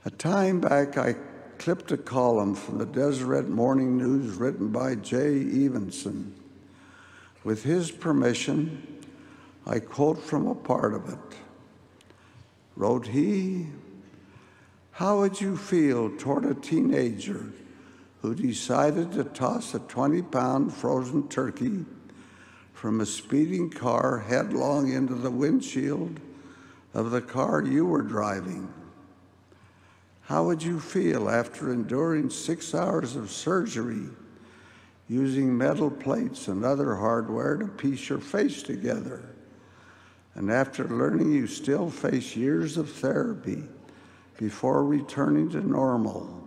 A time back, I clipped a column from the Deseret Morning News written by Jay Evenson. With his permission, I quote from a part of it. Wrote he, "How would you feel toward a teenager who decided to toss a 20-pound frozen turkey from a speeding car headlong into the windshield of the car you were driving? How would you feel after enduring 6 hours of surgery using metal plates and other hardware to piece your face together, and after learning you still face years of therapy before returning to normal,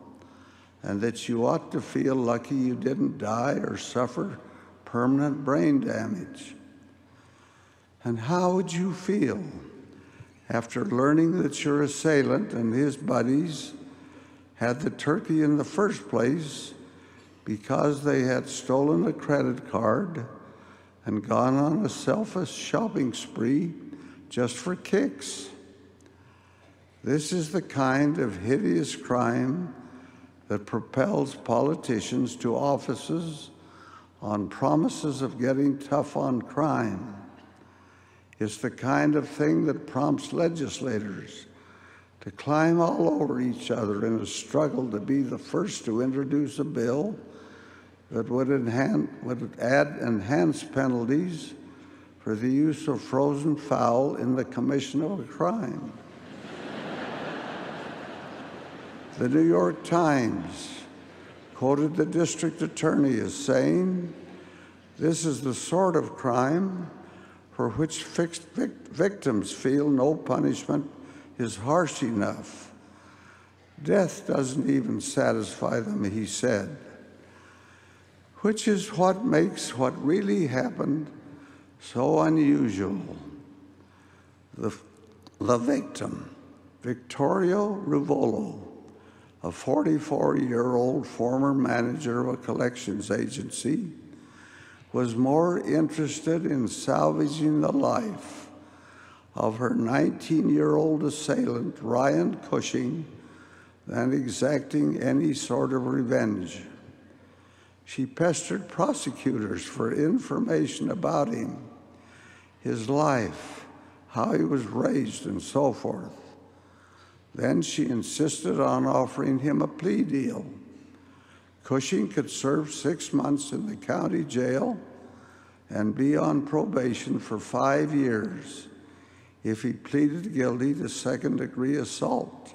and that you ought to feel lucky you didn't die or suffer permanent brain damage? And how would you feel after learning that your assailant and his buddies had the turkey in the first place because they had stolen a credit card and gone on a selfish shopping spree just for kicks? This is the kind of hideous crime that propels politicians to offices on promises of getting tough on crime. It's the kind of thing that prompts legislators to climb all over each other in a struggle to be the first to introduce a bill that would add enhanced penalties for the use of frozen fowl in the commission of a crime. The New York Times quoted the district attorney as saying, "This is the sort of crime for which victims feel no punishment is harsh enough. Death doesn't even satisfy them," he said, which is what makes what really happened so unusual. The victim, Vittorio Ruvolo, a 44-year-old former manager of a collections agency, was more interested in salvaging the life of her 19-year-old assailant, Ryan Cushing, than exacting any sort of revenge. She pestered prosecutors for information about him, his life, how he was raised, and so forth. Then she insisted on offering him a plea deal. Cushing could serve 6 months in the county jail and be on probation for 5 years if he pleaded guilty to second-degree assault.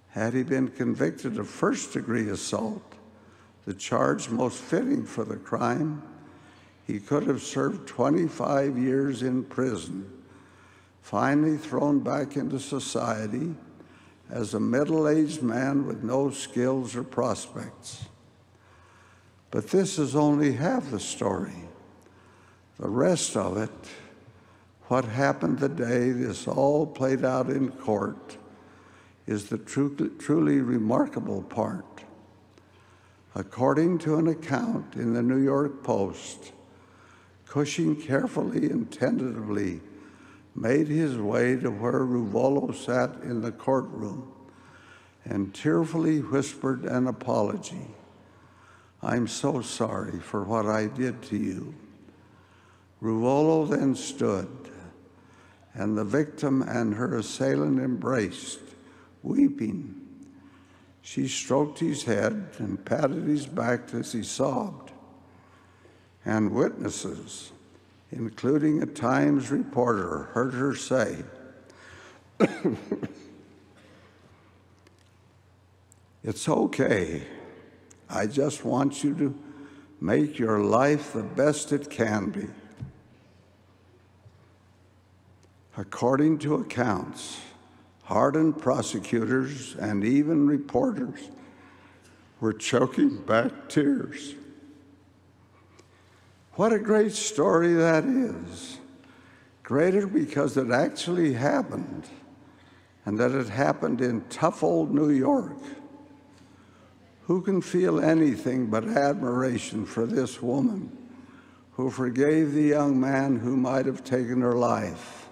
Had he been convicted of first-degree assault, the charge most fitting for the crime, he could have served 25 years in prison, finally thrown back into society as a middle-aged man with no skills or prospects. But this is only half the story. The rest of it, what happened the day this all played out in court, is the truly remarkable part. According to an account in the New York Post, Cushing carefully and tentatively made his way to where Ruvolo sat in the courtroom and tearfully whispered an apology. "I'm so sorry for what I did to you." Ruvolo then stood, and the victim and her assailant embraced, weeping. She stroked his head and patted his back as he sobbed. And witnesses, including a Times reporter, heard her say, "It's okay. I just want you to make your life the best it can be." According to accounts, hardened prosecutors and even reporters were choking back tears. What a great story that is. Greater because it actually happened, and that it happened in tough old New York. Who can feel anything but admiration for this woman who forgave the young man who might have taken her life?